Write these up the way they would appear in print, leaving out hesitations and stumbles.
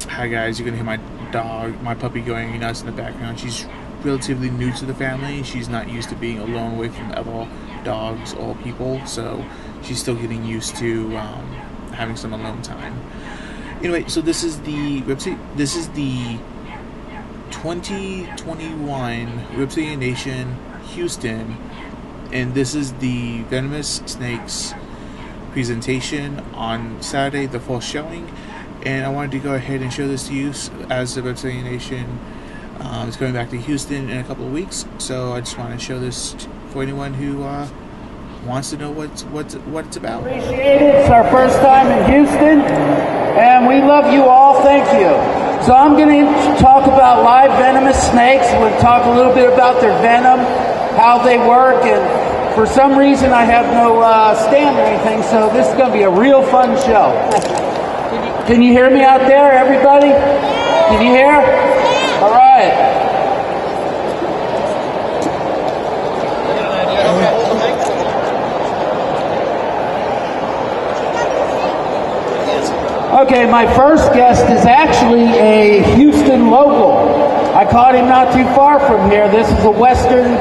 Hi guys, you're gonna hear my dog, my puppy going nuts in the background. She's relatively new to the family. She's not used to being alone away from other dogs or people, so she's still getting used to having some alone time. Anyway, so this is the 2021 Reptilian Nation Houston, and this is the Venomous Snakes presentation on Saturday, the fall showing. And I wanted to go ahead and show this to you as the Reptilian Nation is going back to Houston in a couple of weeks. So I just want to show this for anyone who wants to know what it's about. Appreciate it. It's our first time in Houston, and we love you all. Thank you. So I'm going to talk about live venomous snakes. We'll talk a little bit about their venom, how they work, and for some reason I have no stand or anything, so this is going to be a real fun show. Can you hear me out there, everybody? Can you hear? All right. Okay, my first guest is actually a Houston local. I caught him not too far from here. This is a western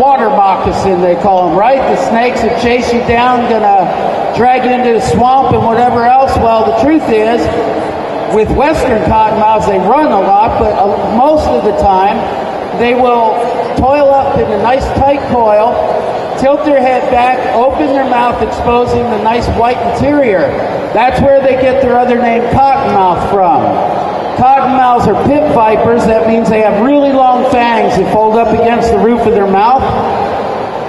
water moccasin, they call them, right? The snakes that chase you down, gonna drag you into the swamp and whatever else. Well, the truth is, with western cottonmouths, they run a lot, but most of the time, they will toil up in a nice tight coil, tilt their head back, open their mouth, exposing the nice white interior. That's where they get their other name, cottonmouth, from. Cottonmouths are pit vipers. That means they have really long fangs that fold up against the roof of their mouth.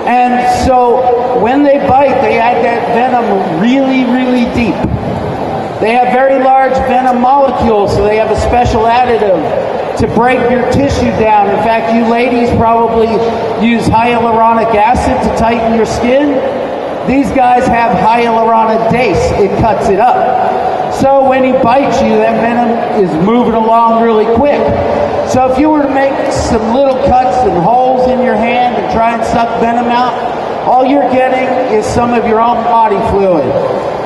And so when they bite, they add that venom really, really deep. They have very large venom molecules, so they have a special additive to break your tissue down. In fact, you ladies probably use hyaluronic acid to tighten your skin. These guys have hyaluronidase. It cuts it up. So when he bites you, that venom is moving along really quick. So if you were to make some little cuts and holes in your hand and try and suck venom out, all you're getting is some of your own body fluid.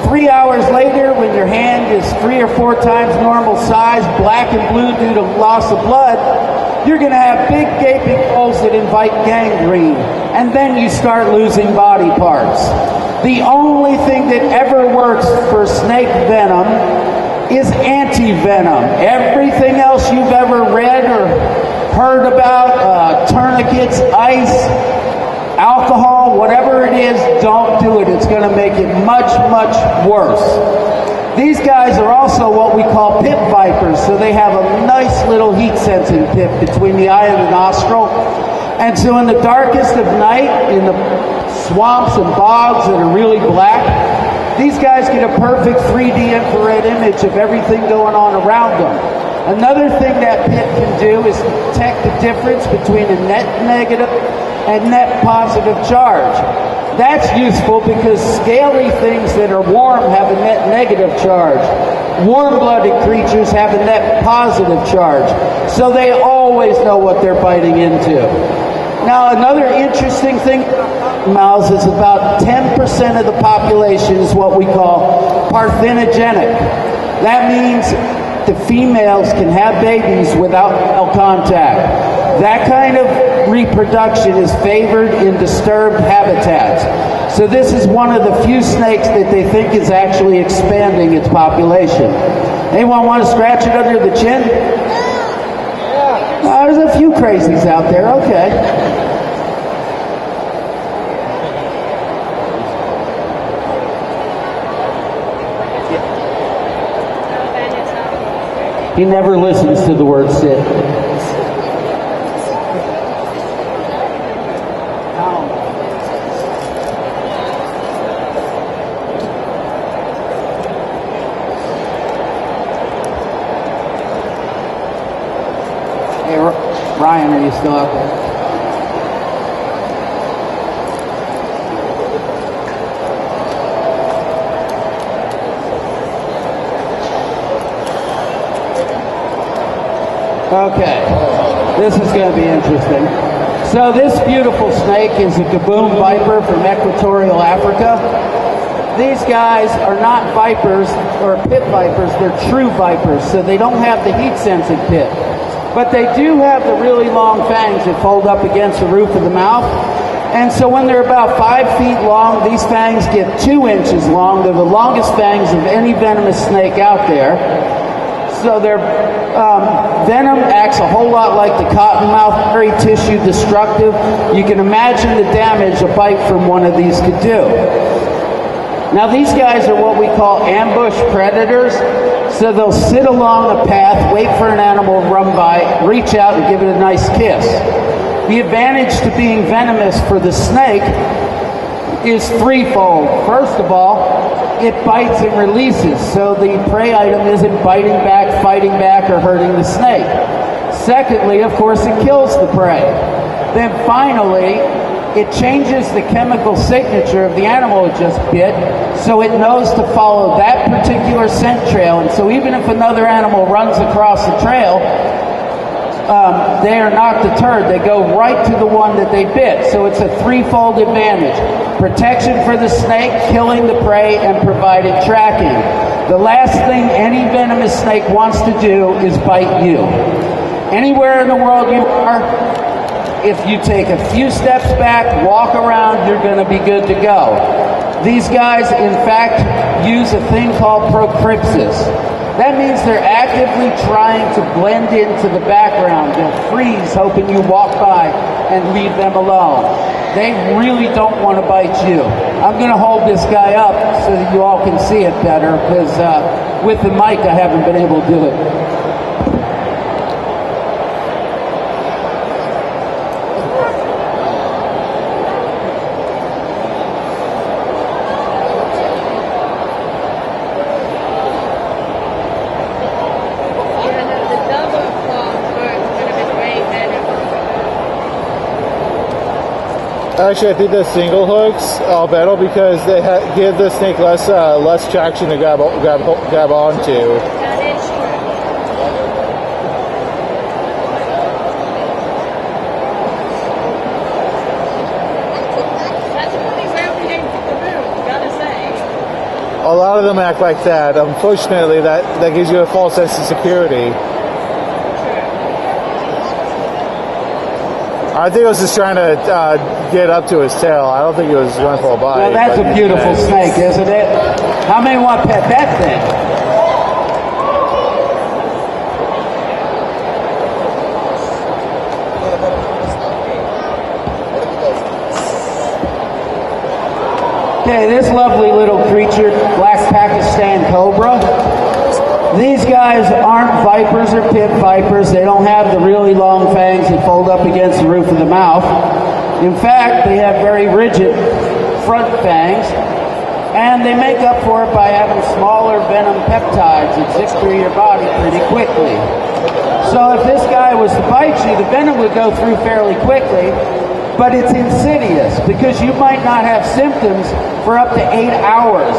3 hours later, when your hand is 3 or 4 times normal size, black and blue due to loss of blood, you're going to have big gaping holes that invite gangrene. And then you start losing body parts. The only thing that ever works for snake venom is anti-venom. Everything else you've ever read or heard about, tourniquets, ice, alcohol, whatever it is, don't do it. It's going to make it much, much worse. These guys are also what we call pit vipers, so they have a nice little heat-sensing pit between the eye and the nostril. And so in the darkest of night, in the swamps and bogs that are really black, these guys get a perfect 3D infrared image of everything going on around them. Another thing that pit can do is detect the difference between a net negative and net positive charge. That's useful because scaly things that are warm have a net negative charge. Warm-blooded creatures have a net positive charge. So they always know what they're biting into. Now, another interesting thing, mouse is about 10% of the population is what we call parthenogenic. That means the females can have babies without male contact. That kind of reproduction is favored in disturbed habitats. So this is one of the few snakes that they think is actually expanding its population. Anyone want to scratch it under the chin? There's a few crazies out there, okay. He never listens to the word sit. Hey, Ryan, are you still out there? Okay, this is going to be interesting. So this beautiful snake is a Kaboom viper from Equatorial Africa. these guys are not vipers or pit vipers, they're true vipers, so they don't have the heat-sensitive pit. But they do have the really long fangs that fold up against the roof of the mouth. And so when they're about 5 feet long, these fangs get 2 inches long. They're the longest fangs of any venomous snake out there. So their venom acts a whole lot like the cottonmouth, very tissue destructive. You can imagine the damage a bite from one of these could do. Now these guys are what we call ambush predators. So they'll sit along the path, wait for an animal to run by, reach out and give it a nice kiss. The advantage to being venomous for the snake is threefold. First of all, it bites and releases, so the prey item isn't biting back, fighting back, or hurting the snake. Secondly, of course, it kills the prey. Then finally, it changes the chemical signature of the animal it just bit, so it knows to follow that particular scent trail. And so even if another animal runs across the trail, they are not deterred. They go right to the one that they bit. So it's a threefold advantage. Protection for the snake, killing the prey, and providing tracking. The last thing any venomous snake wants to do is bite you. Anywhere in the world you are, if you take a few steps back, walk around, you're going to be good to go. These guys, in fact, use a thing called procrypsis. That means they're actively trying to blend into the background. They'll freeze, hoping you walk by and leave them alone. They really don't want to bite you. I'm going to hold this guy up so that you all can see it better, because with the mic I haven't been able to do it. Actually, I think the single hooks are better because they give the snake less traction to grab onto. That is true. That's really rare we named Kaboom, gotta say. A lot of them act like that. Unfortunately, that gives you a false sense of security. I think it was just trying to get up to his tail. I don't think he was going for a bite. Well, that's a beautiful snake, isn't it? How many want to pet that thing? Okay, this lovely little creature, black Pakistan cobra. These guys aren't vipers or pit vipers. They don't have the really long fangs that fold up against the roof of the mouth. In fact, they have very rigid front fangs, and they make up for it by having smaller venom peptides that zip through your body pretty quickly. So if this guy was to bite you, the venom would go through fairly quickly, but it's insidious because you might not have symptoms for up to 8 hours.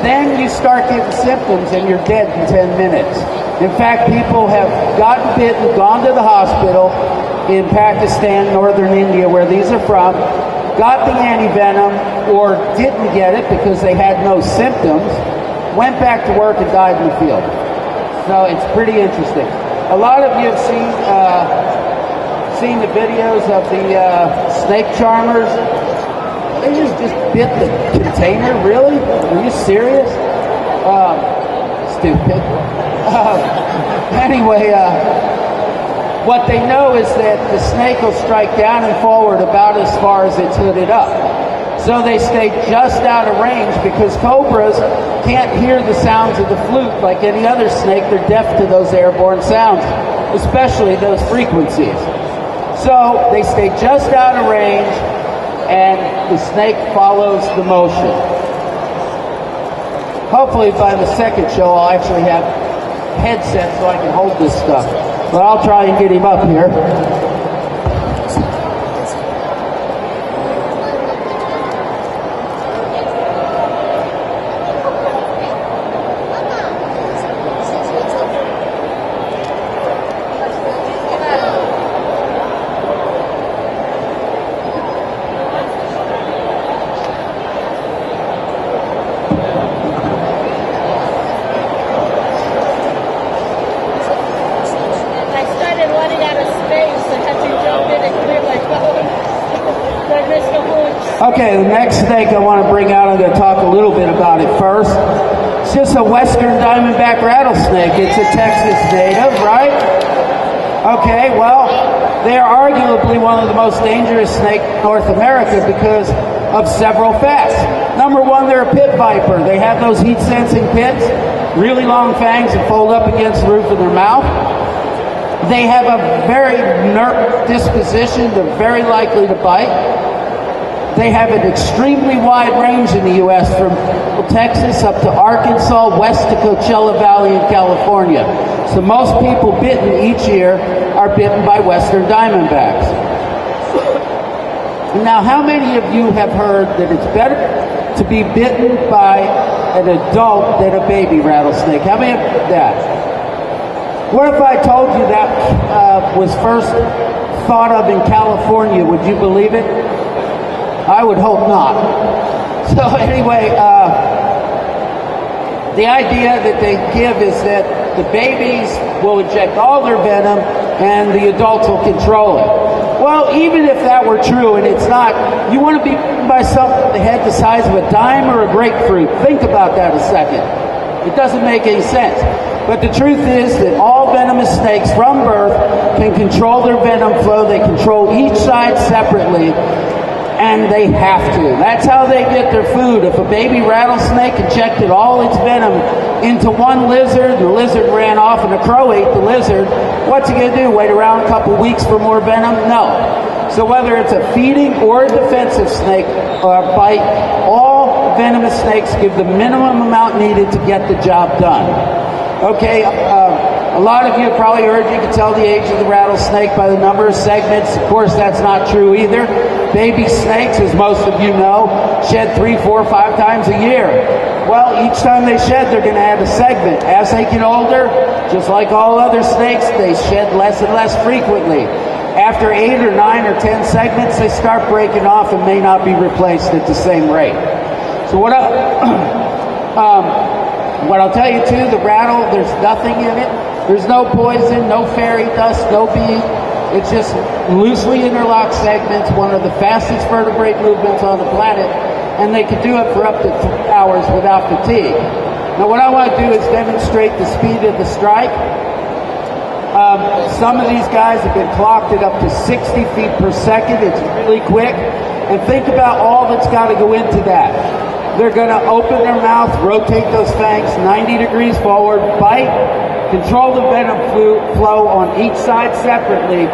Then you start getting symptoms and you're dead in 10 minutes. In fact, people have gotten bitten, gone to the hospital in Pakistan, northern India, where these are from, got the anti-venom or didn't get it because they had no symptoms, went back to work and died in the field. So it's pretty interesting. A lot of you have seen the videos of the snake charmers. They just bit the container? Really? Are you serious? Stupid. Anyway, what they know is that the snake will strike down and forward about as far as it's hooded up. So they stay just out of range because cobras can't hear the sounds of the flute like any other snake. They're deaf to those airborne sounds, especially those frequencies. So they stay just out of range, and the snake follows the motion. Hopefully by the second show I'll actually have headset so I can hold this stuff. But I'll try and get him up here. Okay, the next snake I want to bring out, I'm going to talk a little bit about it first. It's just a western diamondback rattlesnake. It's a Texas native, right? Okay, well, they are arguably one of the most dangerous snakes in North America because of several facts. Number one, they're a pit viper. They have those heat-sensing pits, really long fangs that fold up against the roof of their mouth. They have a very inert disposition. They're very likely to bite. They have an extremely wide range in the U.S. from Texas up to Arkansas, west to Coachella Valley in California. So most people bitten each year are bitten by western diamondbacks. Now, how many of you have heard that it's better to be bitten by an adult than a baby rattlesnake? How many have heard that? What if I told you that was first thought of in California? Would you believe it? I would hope not. So anyway, the idea that they give is that the babies will inject all their venom and the adults will control it. Well, even if that were true, and it's not, you want to be bitten by something with the head the size of a dime or a grapefruit. Think about that a second. It doesn't make any sense. But the truth is that all venomous snakes from birth can control their venom flow. They control each side separately. And they have to. That's how they get their food. If a baby rattlesnake injected all its venom into one lizard, the lizard ran off and a crow ate the lizard, what's he going to do? Wait around a couple weeks for more venom? No. So whether it's a feeding or a defensive snake bite, all venomous snakes give the minimum amount needed to get the job done. Okay, a lot of you have probably heard you can tell the age of the rattlesnake by the number of segments. Of course, that's not true either. Baby snakes, as most of you know, shed 3, 4, 5 times a year. Well, each time they shed, they're going to add a segment. As they get older, just like all other snakes, they shed less and less frequently. After 8 or 9 or 10 segments, they start breaking off and may not be replaced at the same rate. So what I'll tell you too, the rattle, there's nothing in it. There's no poison, no fairy dust, no bee. It's just loosely interlocked segments, one of the fastest vertebrate movements on the planet, and they can do it for up to 3 hours without fatigue. Now what I want to do is demonstrate the speed of the strike. Some of these guys have been clocked at up to 60 feet per second. It's really quick. And think about all that's got to go into that. They're going to open their mouth, rotate those fangs 90 degrees forward, bite, control the venom flow on each side separately,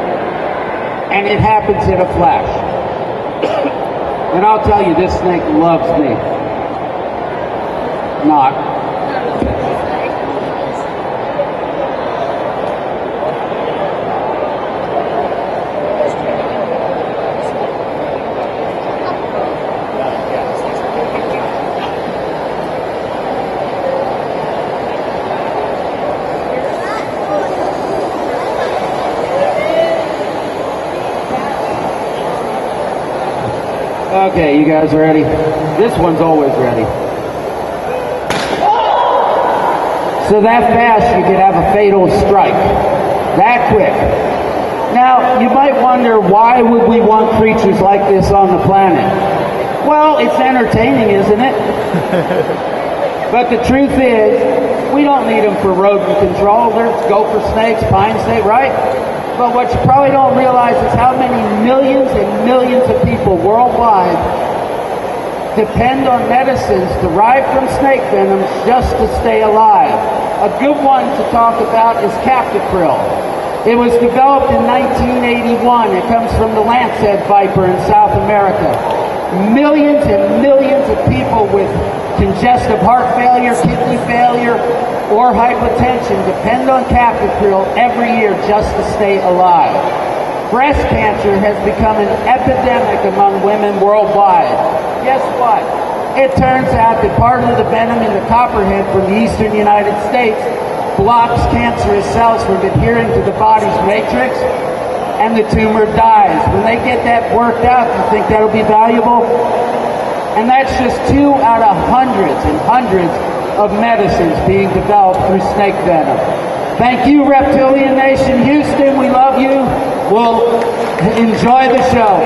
and it happens in a flash. And I'll tell you, this snake loves me. Not. Okay, you guys ready? This one's always ready. So that fast, you could have a fatal strike. That quick. Now, you might wonder, why would we want creatures like this on the planet? Well, it's entertaining, isn't it? But the truth is, we don't need them for rodent control. There's gopher snakes, pine snake, right? But what you probably don't realize is how many millions and millions of people worldwide depend on medicines derived from snake venom just to stay alive. A good one to talk about is captopril. It was developed in 1981. It comes from the lancehead viper in South America. Millions and millions of people with congestive heart failure, kidney failure, or hypertension depend on captopril every year just to stay alive. Breast cancer has become an epidemic among women worldwide. Guess what? It turns out that part of the venom in the copperhead from the eastern United States blocks cancerous cells from adhering to the body's matrix, and the tumor dies. When they get that worked out, you think that'll be valuable? And that's just 2 out of hundreds and hundreds of medicines being developed through snake venom. Thank you, Reptilian Nation. Houston, we love you. We'll enjoy the show.